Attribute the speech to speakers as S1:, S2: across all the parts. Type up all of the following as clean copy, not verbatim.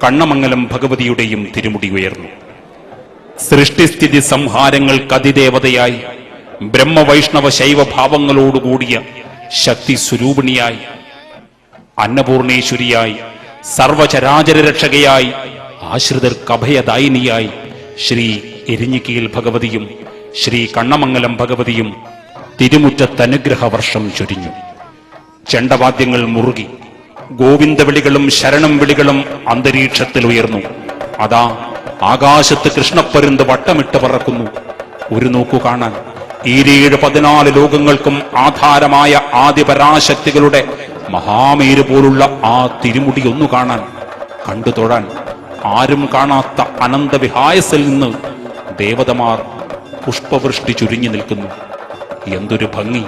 S1: കണ്ണമംഗലം ഭഗവതിയുടെയും തിരുമുടി ഉയർന്നു. സൃഷ്ടിസ്ഥിതി സംഹാരങ്ങൾക്ക് അതിദേവതയായി ബ്രഹ്മവൈഷ്ണവ ശൈവഭാവങ്ങളോടുകൂടിയ ശക്തി സ്വരൂപിണിയായി അന്നപൂർണേശ്വരിയായി സർവചരാചര രക്ഷകയായി ആശ്രിതർക്ക് അഭയദായിനിയായി ശ്രീ എരിഞ്ഞിക്കയിൽ ഭഗവതിയും ശ്രീ കണ്ണമംഗലം ഭഗവതിയും തിരുമുറ്റത്തനുഗ്രഹവർഷം ചൊരിഞ്ഞു. ചെണ്ടവാദ്യങ്ങൾ മുറുകി, ഗോവിന്ദവിളികളും ശരണം വിളികളും അന്തരീക്ഷത്തിൽ ഉയർന്നു. അതാ ആകാശത്ത് കൃഷ്ണപ്പരുന്ത് വട്ടമിട്ട് പറക്കുന്നു. ഒരു നോക്കു കാണാൻ 14 ലോകങ്ങൾക്കും ആധാരമായ ആദിപരാശക്തികളുടെ മഹാമേരു പോലുള്ള ആ തിരുമുടി ഒന്നു കാണാൻ, കണ്ടു തൊഴാൻ ആരും കാണാത്ത അനന്തവിഹായസിൽ നിന്ന് ദേവതമാർ പുഷ്പവൃഷ്ടി ചുരിഞ്ഞു നിൽക്കുന്നു. എന്തൊരു ഭംഗി,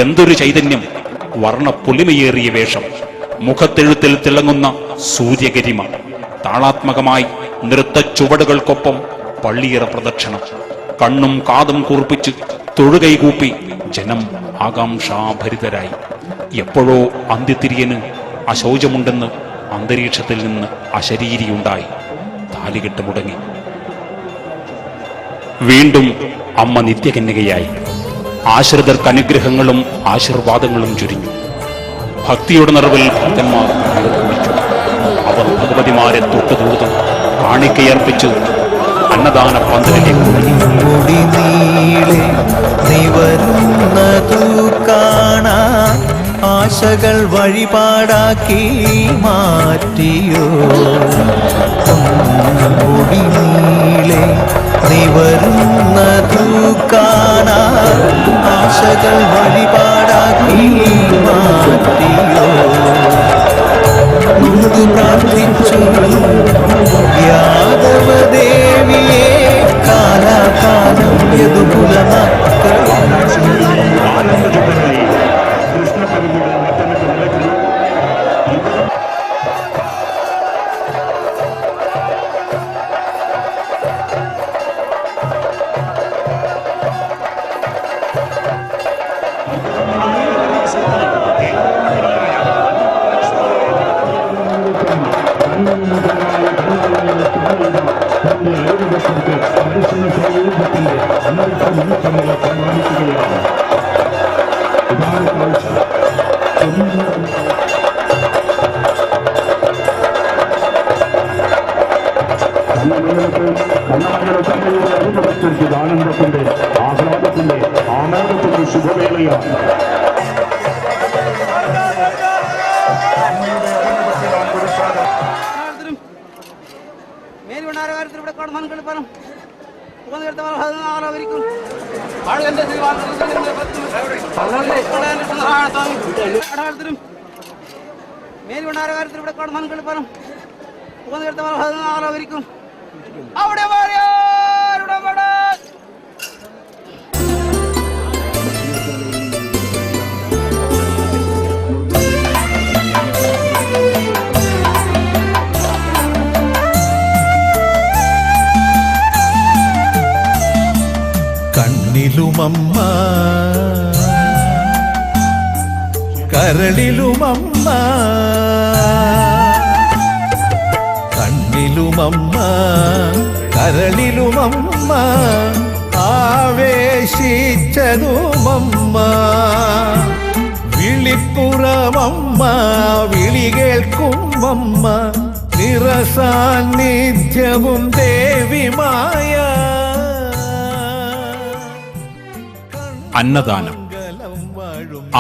S1: എന്തൊരു ചൈതന്യം! വർണ്ണ പൊലിമയേറിയ വേഷം, മുഖത്തെഴുത്തിൽ തിളങ്ങുന്ന സൂര്യഗരിമ, താളാത്മകമായി നൃത്ത ചുവടുകൾക്കൊപ്പം പള്ളിയറ പ്രദക്ഷിണം, കണ്ണും കാതും കൂർപ്പിച്ച് തൊഴുകൈകൂപ്പി ജനം ആകാംക്ഷാഭരിതരായി. എപ്പോഴോ അന്ത്യത്തിരിയന് അശൗചമുണ്ടെന്ന് അന്തരീക്ഷത്തിൽ നിന്ന് അശരീരിയുണ്ടായി. താലികെട്ട് മുടങ്ങി. വീണ്ടും അമ്മ നിത്യകന്യകയായി. ആശ്രിതർക്ക് അനുഗ്രഹങ്ങളും ആശീർവാദങ്ങളും ചുരിഞ്ഞു. ഭക്തിയുടെ നിറവിൽ ഭക്തന്മാർ കുളിച്ചു. അവർ ഭഗവതിമാരെ തൊട്ടുതൊഴുതു കാണിക്കയർപ്പിച്ചു അന്നദാന പന്തലിലേക്ക്
S2: ആശകൾ വഴിപാടാക്കി മാറ്റിയോ. നീളെ നിവരുന്നതു കാണാൻ ആശകൾ വഴിപാടാക്കി മാറ്റിയോ. പ്രാർത്ഥിച്ചു യാദവ ദേവിയെ കാലാകാലം യദുകുല
S3: ആനന്ദത്തിന്റെ ആഹ്ലാദത്തിന്റെ ആനന്ദത്തിന്റെ ശുഭവേളയാണ്. കണ്ണിലുമമ്മ കരളിലുമമ്മ, കണ്ണിലുമമ്മ കരളിലുമമ്മ, ആവേശിച്ചതുമമ്മ. വിളിപ്പുറമമ്മ വിളി കേൾക്കുമമ്മ, നിറസാന്നിധ്യവും ദേവിമായ.
S1: അന്നദാനം.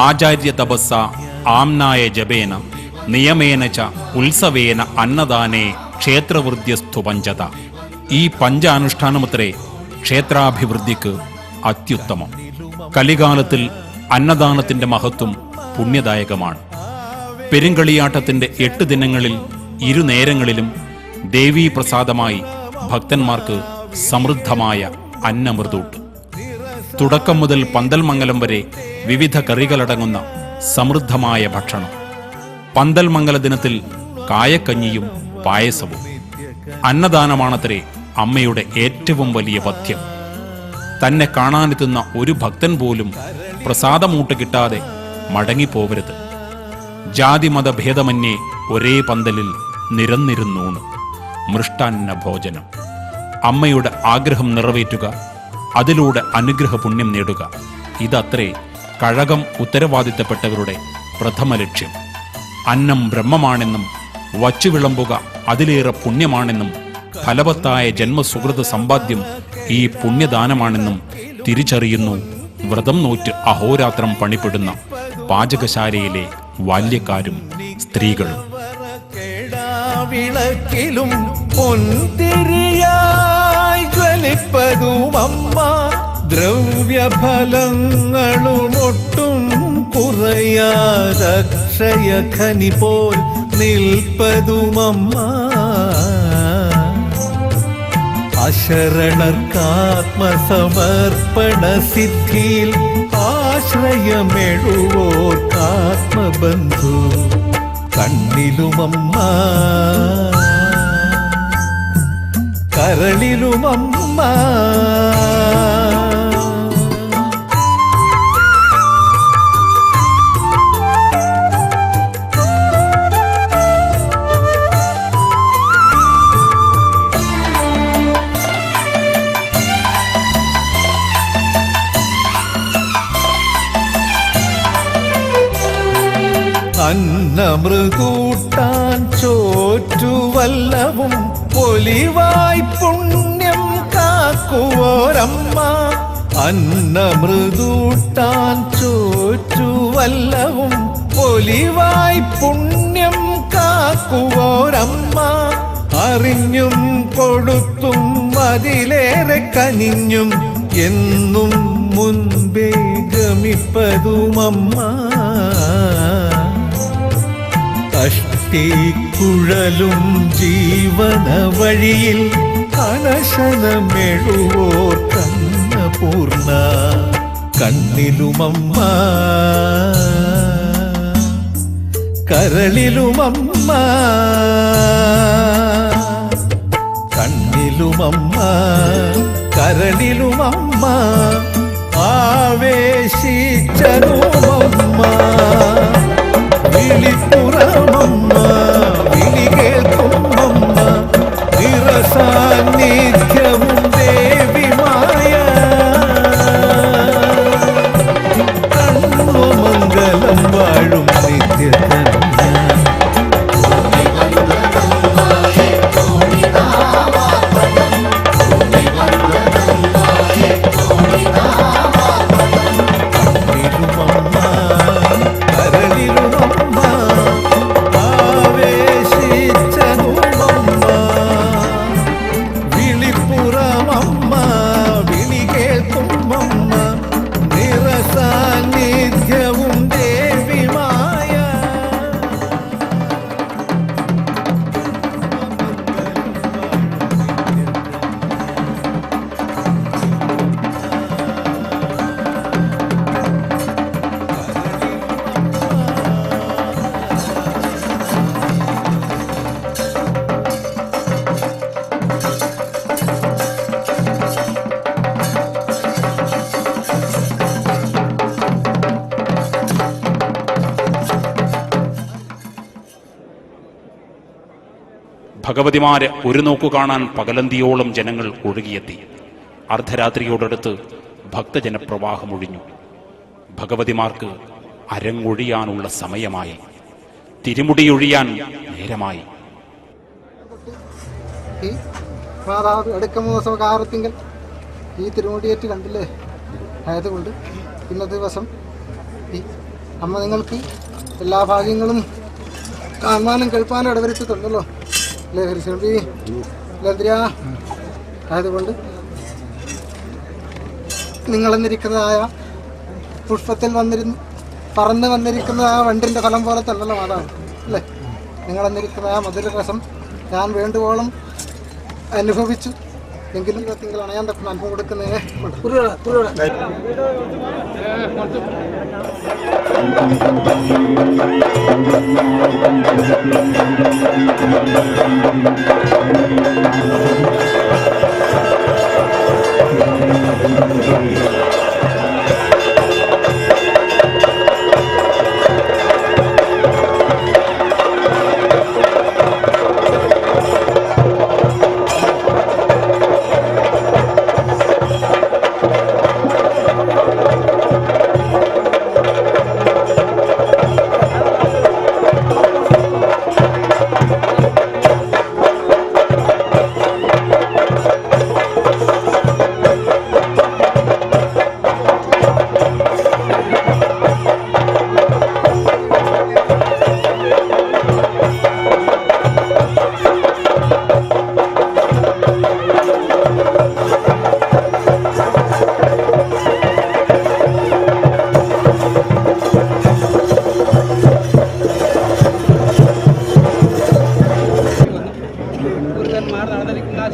S1: ആചാര്യ തപസ്സ ആംനായ ജപേന നിയമേന ച ഉത്സവേന അന്നദാനേ ക്ഷേത്രവൃദ്ധ്യസ്തു പഞ്ചത. ഈ പഞ്ചാനുഷ്ഠാനമത്രേ ക്ഷേത്രാഭിവൃദ്ധിക്ക് അത്യുത്തമം. കലികാലത്തിൽ അന്നദാനത്തിന്റെ മഹത്വം പുണ്യദായകമാണ്. പെരുങ്കളിയാട്ടത്തിന്റെ 8 ദിനങ്ങളിൽ 2 നേരങ്ങളിലും ദേവീപ്രസാദമായി ഭക്തന്മാർക്ക് സമൃദ്ധമായ അന്നമൃതൂട്ട്. തുടക്കം മുതൽ പന്തൽമംഗലം വരെ വിവിധ കറികളടങ്ങുന്ന സമൃദ്ധമായ ഭക്ഷണം. പന്തൽമംഗല ദിനത്തിൽ കായക്കഞ്ഞിയും പായസവും. അന്നദാനമാണത്രേ അമ്മയുടെ ഏറ്റവും വലിയ പഥ്യം. തന്നെ കാണാനെത്തുന്ന ഒരു ഭക്തൻ പോലും പ്രസാദമൂട്ട് കിട്ടാതെ മടങ്ങിപ്പോവരുത്. ജാതിമത ഭേദമന്യേ ഒരേ പന്തലിൽ നിരന്നിരുന്നൂണ്. മൃഷ്ടാന്ന ഭോജനം. അമ്മയുടെ ആഗ്രഹം നിറവേറ്റുക, അതിലൂടെ അനുഗ്രഹ പുണ്യം നേടുക. ഇതത്രേ കഴകം ഉത്തരവാദിത്തപ്പെട്ടവരുടെ പ്രഥമ ലക്ഷ്യം. അന്നം ബ്രഹ്മമാണെന്നും വച്ചു വിളമ്പുക അതിലേറെ പുണ്യമാണെന്നും ഫലവത്തായ ജന്മസുഹൃത സമ്പാദ്യം ഈ പുണ്യദാനമാണെന്നും തിരിച്ചറിയുന്നു വ്രതം നോറ്റ് അഹോരാത്രം പണിപ്പെടുന്ന പാചകശാലയിലെ ബാല്യക്കാരും സ്ത്രീകളും.
S3: വിളക്കിലും പൊൻതിരിയായി ജ്വലിപ്പതും അമ്മ, ദ്രവ്യഫലങ്ങളുമൊട്ടും കുറയാതക്ഷയഖനി പോൽ നിൽപ്പതുമമ്മ. അശരണർക്കാത്മസമർപ്പണ സിദ്ധിയിൽ ആശ്രയമെഴുവോർക്കാത്മബന്ധു കണ്ണിലുമമ്മ, കരളിലുമമ്മ. അന്നമൃതൂട്ടാൻ ചോറ്റുവല്ലവും പൊലിവായി പുണ്യം കാക്കുവോരമ്മ. അന്നമൃതൂട്ടാൻ ചോറ്റുവല്ലവും പൊലിവായി പുണ്യം കാക്കുവോരമ്മ. അറിഞ്ഞും കൊടുത്തും അതിലേറെ കനിഞ്ഞും എന്നും മുൻപേ ഗമിപ്പതുമമ്മ. അഷ്ടിക്കുഴലും ജീവന വഴിയിൽ അനശനമെഴുവോർ കന്നപൂർണ കണ്ണിലുമമ്മ, കരളിലുമമ്മ, കണ്ണിലുമമ്മ, കരളിലുമമ്മ. ആവേശിച്ചതുമമ്മ, വിളിപ്പുറമമ്മ, വിളി കേൾക്കുമമ്മ. നിറസാന്നിധ്യവും ദേവിമായ കണ്ണുമംഗലം വാഴും നിത്യതന്യ.
S1: ഭഗവതിമാരെ ഒരു നോക്കു കാണാൻ പകലന്തിയോളം ജനങ്ങൾ ഒഴുകിയെത്തി. അർദ്ധരാത്രിയോടടുത്ത് ഭക്തജനപ്രവാഹമൊഴിഞ്ഞു. ഭഗവതിമാർക്ക് അരങ്ങൊഴിയാനുള്ള സമയമായി. തിരുമുടിയൊഴിയാൻ നേരമായി.
S4: ഈ മാതാവ് അടുക്കമോസവ കാറത്തിങ്കൽ ഈ തിരുമുടിയേറ്റ് കണ്ടില്ലേ? ആയതുകൊണ്ട് ഇന്നത്തെ ദിവസം ഈ അമ്മ നിങ്ങൾക്ക് എല്ലാ ഭാഗ്യങ്ങളും കാണാനും കേൾപ്പാനും ഇടവരുത്തി തന്നല്ലോ അല്ലേ ഹരിശ്രമി ലന്ദ്ര. ആയതുകൊണ്ട് നിങ്ങളെന്നിരിക്കുന്നതായ പുഷ്പത്തിൽ പറന്ന് വന്നിരിക്കുന്ന ആ വണ്ടിൻ്റെ ഫലം പോലെ തന്നല്ലോ മാതാവ് അല്ലേ? നിങ്ങളെന്നിരിക്കുന്ന ആ മധുരരസം ഞാൻ വേണ്ടുവോളം അനുഭവിച്ചു. എങ്കിലും നിങ്ങൾ അണയാൻ തക്കുന്ന അനുഭവം കൊടുക്കുന്നതിനെ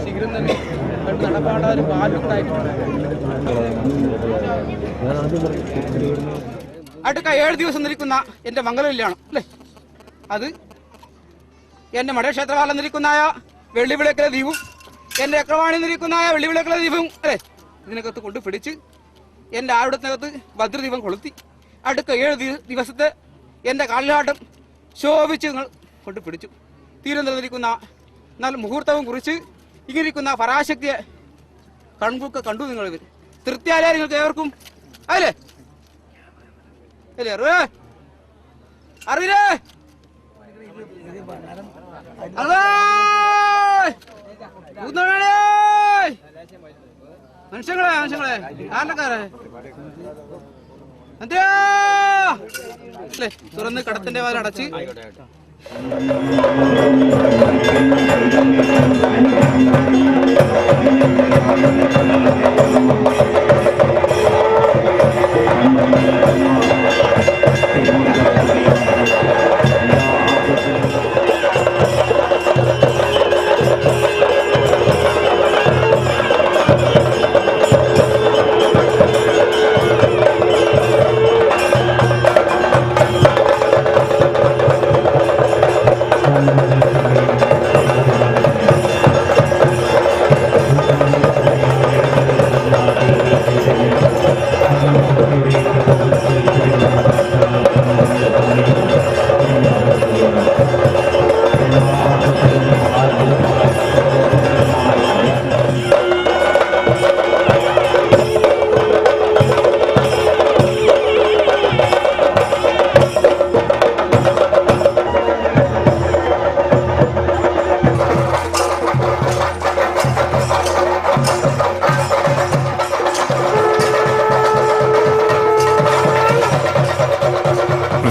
S5: ശിഖരം തന്നെ കണ്ട് നടപ്പാടാൻ ഒരു പാട്ടുണ്ടായിട്ടുണ്ട്. അടുക്ക 7 ദിവസം നിൽക്കുന്ന എൻ്റെ മംഗലകല്യാണം അല്ലേ, അത് എൻ്റെ മഠക്ഷേത്രപാലം നിൽക്കുന്നതായ വെള്ളിവിളക്കിലെ ദീപവും എൻ്റെ അക്രവാണി നിൽക്കുന്നതായ വെള്ളിവിളക്കിലെ ദീപവും അല്ലേ, ഇതിനകത്ത് കൊണ്ട് പിടിച്ച് എൻ്റെ ആവിടത്തിനകത്ത് ഭദ്രദീപം കൊളുത്തി അടുക്ക 7 ദിവസത്തെ എൻ്റെ കാലിലാട്ടം ശോഭിച്ച് നിങ്ങൾ കൊണ്ട് പിടിച്ചു. തിരുവനന്തപുരത്തിരിക്കുന്ന നല്ല മുഹൂർത്തവും കുറിച്ച് ഇങ്ങിരിക്കുന്ന പരാശക്തിയെ കൺകുക്ക് കണ്ടു. നിങ്ങൾ ഇവർ തൃപ്തിയാലേ നിങ്ങൾക്ക് ഏവർക്കും അല്ലേ അല്ലേ അറിവില്ലേ മനുഷ്യങ്ങളെ മനുഷ്യങ്ങളെ ആരണക്കാരെ അല്ലേ തുറന്ന് കടത്തിന്റെ വാലടച്ച്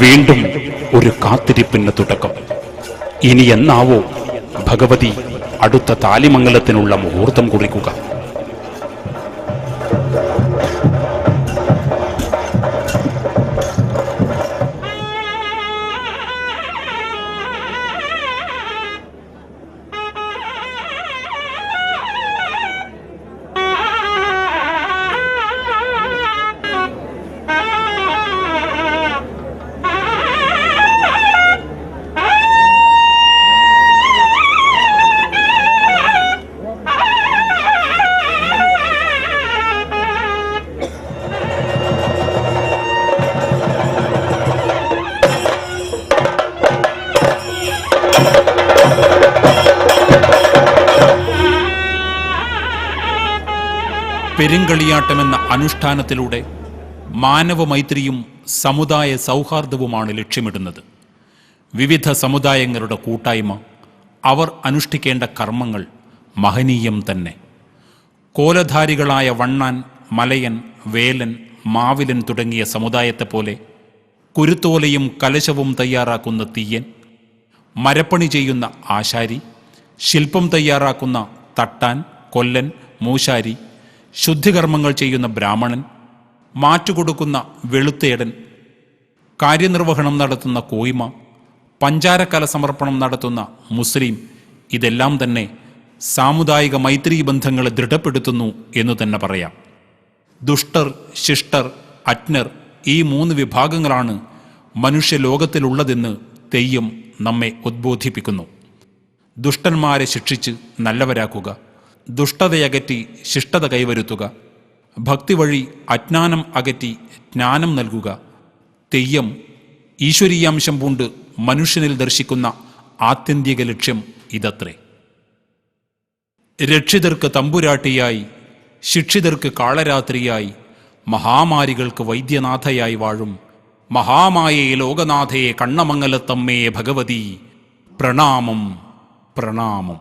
S1: വീണ്ടും ഒരു കാത്തിരിപ്പിന് തുടക്കം. ഇനി എന്നാവോ ഭഗവതി അടുത്ത താലിമംഗലത്തിനുള്ള മുഹൂർത്തം കുറിക്കുക? പെരുങ്കളിയാട്ടമെന്ന അനുഷ്ഠാനത്തിലൂടെ മാനവമൈത്രിയും സമുദായ സൗഹാർദ്ദവുമാണ് ലക്ഷ്യമിടുന്നത്. വിവിധ സമുദായങ്ങളുടെ കൂട്ടായ്മ, അവർ അനുഷ്ഠിക്കേണ്ട കർമ്മങ്ങൾ മഹനീയം തന്നെ. കോലധാരികളായ വണ്ണാൻ, മലയൻ, വേലൻ, മാവിലൻ തുടങ്ങിയ സമുദായത്തെപ്പോലെ കുരുത്തോലയും കലശവും തയ്യാറാക്കുന്ന തീയൻ, മരപ്പണി ചെയ്യുന്ന ആശാരി, ശില്പം തയ്യാറാക്കുന്ന തട്ടാൻ, കൊല്ലൻ, മൂശാരി, ശുദ്ധികർമ്മങ്ങൾ ചെയ്യുന്ന ബ്രാഹ്മണൻ, മാറ്റുകൊടുക്കുന്ന വെളുത്തേടൻ, കാര്യനിർവഹണം നടത്തുന്ന കോയ്മ, പഞ്ചാരക്കല സമർപ്പണം നടത്തുന്ന മുസ്ലിം, ഇതെല്ലാം തന്നെ സാമുദായിക മൈത്രി ബന്ധങ്ങളെ ദൃഢപ്പെടുത്തുന്നു എന്നു തന്നെ പറയാം. ദുഷ്ടർ, ശിഷ്ടർ, അജ്ഞർ, ഈ 3 വിഭാഗങ്ങളാണ് മനുഷ്യലോകത്തിലുള്ളതെന്ന് തെയ്യം നമ്മെ ഉദ്ബോധിപ്പിക്കുന്നു. ദുഷ്ടന്മാരെ ശിക്ഷിച്ച് നല്ലവരാക്കുക, ദുഷ്ടതയകറ്റി ശിഷ്ടത കൈവരുത്തുക, ഭക്തി വഴി അജ്ഞാനം അകറ്റി ജ്ഞാനം നൽകുക. തെയ്യം ഈശ്വരീയാംശം പൂണ്ട് മനുഷ്യനിൽ ദർശിക്കുന്ന ആത്യന്തിക ലക്ഷ്യം ഇതത്രേ. രക്ഷിതർക്ക് തമ്പുരാട്ടിയായി, ശിക്ഷിതർക്ക് കാളരാത്രിയായി, മഹാമാരികൾക്ക് വൈദ്യനാഥയായി വാഴും മഹാമായയെ ലോകനാഥയെ കണ്ണമംഗലത്തമ്മയെ ഭഗവതി പ്രണാമം പ്രണാമം.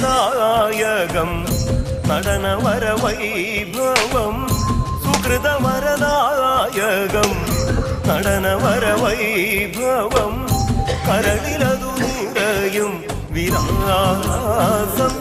S6: സുകൃതവരദായകം നടനവരവൈഭവം സുകൃതവരദായകം നടനവരവൈഭവം കരളിലതു നിറയും വിലാസം